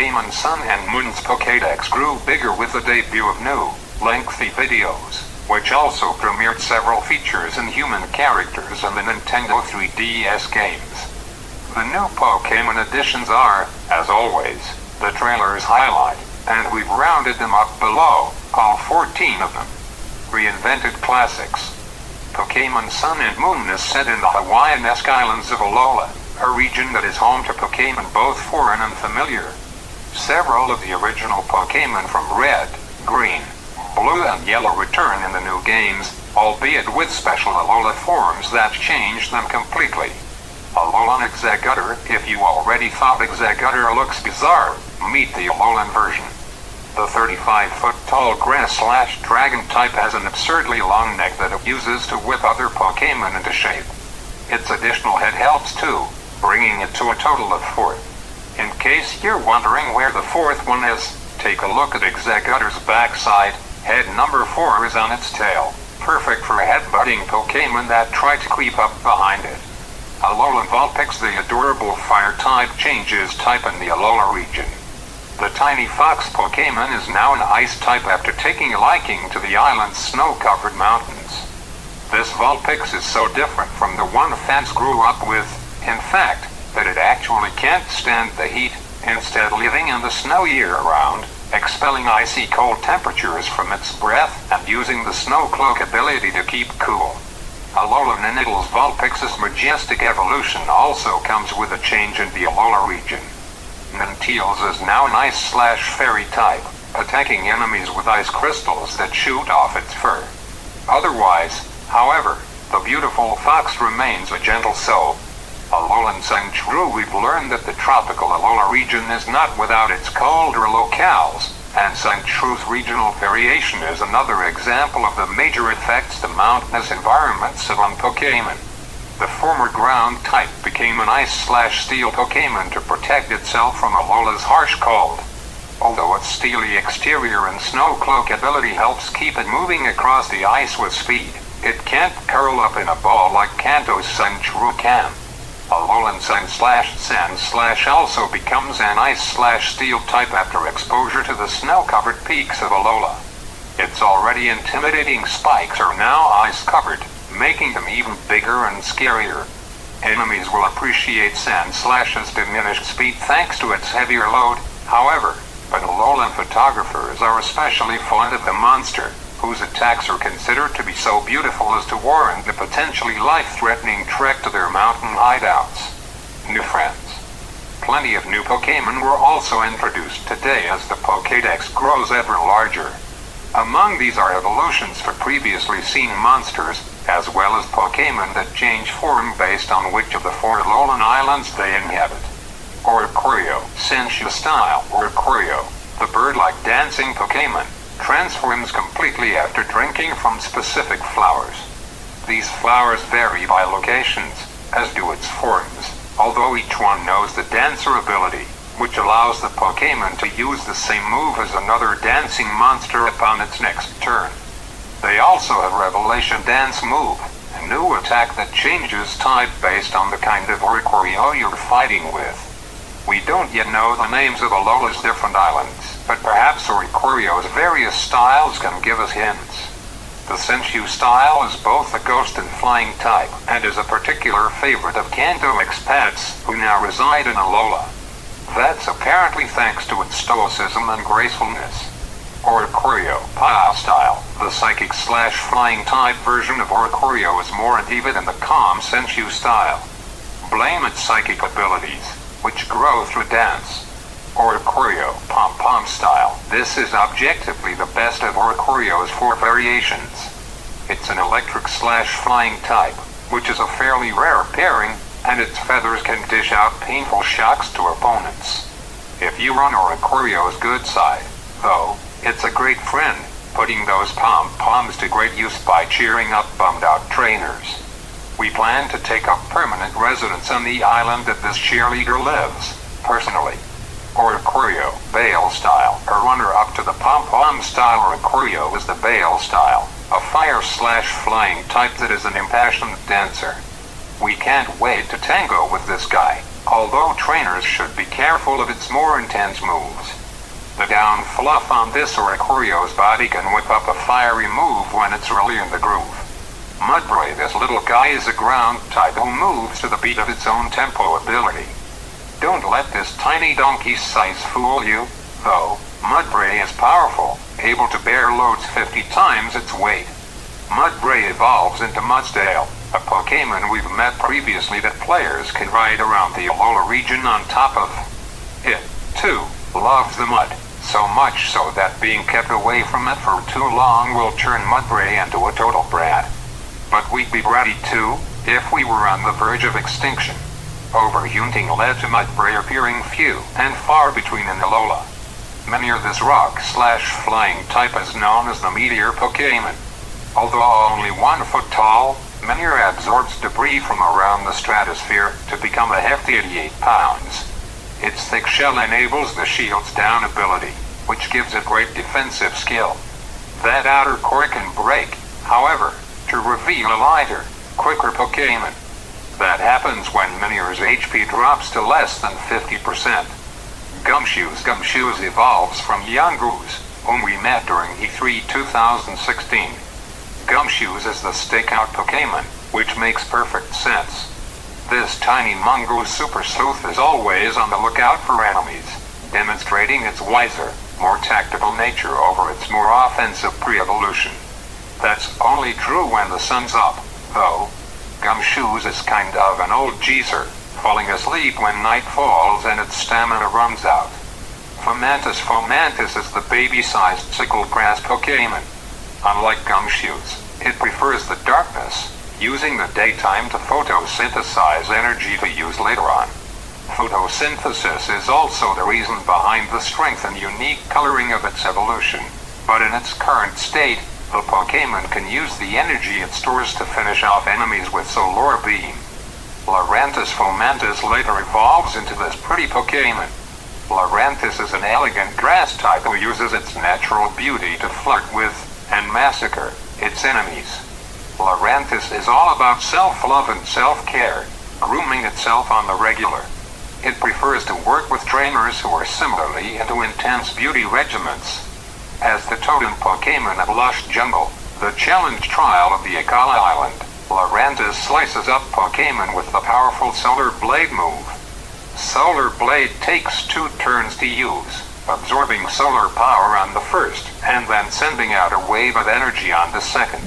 Pokémon Sun and Moon's Pokédex grew bigger with the debut of new, lengthy videos, which also premiered several features and human characters in the Nintendo 3DS games. The new Pokémon additions are, as always, the trailer's highlight, and we've rounded them up below, all 14 of them. Reinvented classics. Pokémon Sun and Moon is set in the Hawaiian-esque islands of Alola, a region that is home to Pokémon both foreign and familiar. Several of the original Pokémon from Red, Green, Blue and Yellow return in the new games, albeit with special Alola forms that change them completely. Alolan Exeggutor. If you already thought Exeggutor looks bizarre, meet the Alolan version. The 35-foot-tall grass/dragon type has an absurdly long neck that it uses to whip other Pokémon into shape. Its additional head helps too, bringing it to a total of 4. In case you're wondering where the fourth one is, take a look at Exeggutor's backside. Head number 4 is on its tail, perfect for headbutting Pokémon that try to creep up behind it. Alolan Vulpix, the adorable fire type, changes type in the Alola region. The tiny fox Pokémon is now an ice type after taking a liking to the island's snow-covered mountains. This Vulpix is so different from the one fans grew up with, in fact, that it actually can't stand the heat, instead living in the snow year-round, expelling icy cold temperatures from its breath and using the snow cloak ability to keep cool. Alola Ninetale's Vulpix's majestic evolution also comes with a change in the Alola region. Ninetale's is now an ice/fairy type, attacking enemies with ice crystals that shoot off its fur. Otherwise, however, the beautiful fox remains a gentle soul. Alolan Sandshrew. We've learned that the tropical Alola region is not without its colder locales, and Sandshrews regional variation is another example of the major effects the mountainous environments have on Pokémon. The former ground type became an ice/steel Pokémon to protect itself from Alola's harsh cold. Although its steely exterior and snow cloak ability helps keep it moving across the ice with speed, it can't curl up in a ball like Kanto's Sandshrew can. Alolan Sand/Sand/ also becomes an ice/steel type after exposure to the snow-covered peaks of Alola. Its already intimidating spikes are now ice-covered, making them even bigger and scarier. Enemies will appreciate Sand/'s diminished speed thanks to its heavier load, however, but Alolan photographers are especially fond of the monster, whose attacks are considered to be so beautiful as to warrant the potentially life-threatening trek to their mountain hideouts. New friends. Plenty of new Pokémon were also introduced today as the Pokédex grows ever larger. Among these are evolutions for previously seen monsters, as well as Pokémon that change form based on which of the 4 Alolan islands they inhabit. Oricorio, Sensu style. Oricorio, the bird-like dancing Pokémon, transforms completely after drinking from specific flowers. These flowers vary by locations, as do its forms, although each one knows the dancer ability, which allows the Pokémon to use the same move as another dancing monster upon its next turn. They also have Revelation Dance move, a new attack that changes type based on the kind of Oricorio you're fighting with. We don't yet know the names of Alola's different islands, but perhaps Oricorio's various styles can give us hints. The Sensu style is both a ghost and flying type, and is a particular favorite of Kanto expats who now reside in Alola. That's apparently thanks to its stoicism and gracefulness. Oricorio, Pa style. The psychic/flying type version of Oricorio is more vivid in the calm Sensu style. Blame its psychic abilities, which grow through dance. Oricorio, Pom-Pom style. This is objectively the best of Oricorio's 4 variations. It's an electric/flying type, which is a fairly rare pairing, and its feathers can dish out painful shocks to opponents. If you run Oricorio's good side, though, it's a great friend, putting those pom-poms to great use by cheering up bummed-out trainers. We plan to take up permanent residence on the island that this cheerleader lives, personally. Oricorio, Bale style. A runner-up to the pom-pom style Oricorio is the Bale style, a fire/flying type that is an impassioned dancer. We can't wait to tango with this guy. although trainers should be careful of its more intense moves. The down fluff on this Oricorio's body can whip up a fiery move when it's really in the groove. Mudbray, this little guy, is a ground type who moves to the beat of its own tempo ability. Don't let this tiny donkey's size fool you, though. Mudbray is powerful, able to bear loads 50 times its weight. Mudbray evolves into Mudsdale, a Pokémon we've met previously that players can ride around the Alola region on top of. It, too, loves the mud, so much so that being kept away from it for too long will turn Mudbray into a total brat. But we'd be bratty too, if we were on the verge of extinction. Overhunting led to Mudbray appearing few and far between in Alola. Many of this rock/flying type is known as the Meteor Pokémon. Although only 1 foot tall, Meteor absorbs debris from around the stratosphere to become a hefty 88 pounds. Its thick shell enables the Shields Down ability, which gives it great defensive skill. That outer core can break, however, to reveal a lighter, quicker Pokémon. That happens when Meteor's HP drops to less than 50%. Gumshoos evolves from Yungoos, whom we met during E3 2016. Gumshoos is the stakeout Pokémon, which makes perfect sense. This tiny mongoose super sleuth is always on the lookout for enemies, demonstrating its wiser, more tactical nature over its more offensive pre-evolution. That's only true when the sun's up, though. Gumshoos is kind of an old geezer, falling asleep when night falls and its stamina runs out. Fomantis is the baby-sized sickle grass Pokémon. Unlike Gumshoos, it prefers the darkness, using the daytime to photosynthesize energy to use later on. Photosynthesis is also the reason behind the strength and unique coloring of its evolution, but in its current state, the Pokémon can use the energy it stores to finish off enemies with Solar Beam. Lurantis Fomantis later evolves into this pretty Pokémon. Lurantis is an elegant grass type who uses its natural beauty to flirt with and massacre its enemies. Lurantis is all about self-love and self-care, grooming itself on the regular. It prefers to work with trainers who are similarly into intense beauty regimens. As the totem Pokémon of Lush Jungle, the challenge trial of the Akala Island, Lurantis slices up Pokémon with the powerful Solar Blade move. Solar Blade takes 2 turns to use, absorbing solar power on the first, and then sending out a wave of energy on the second.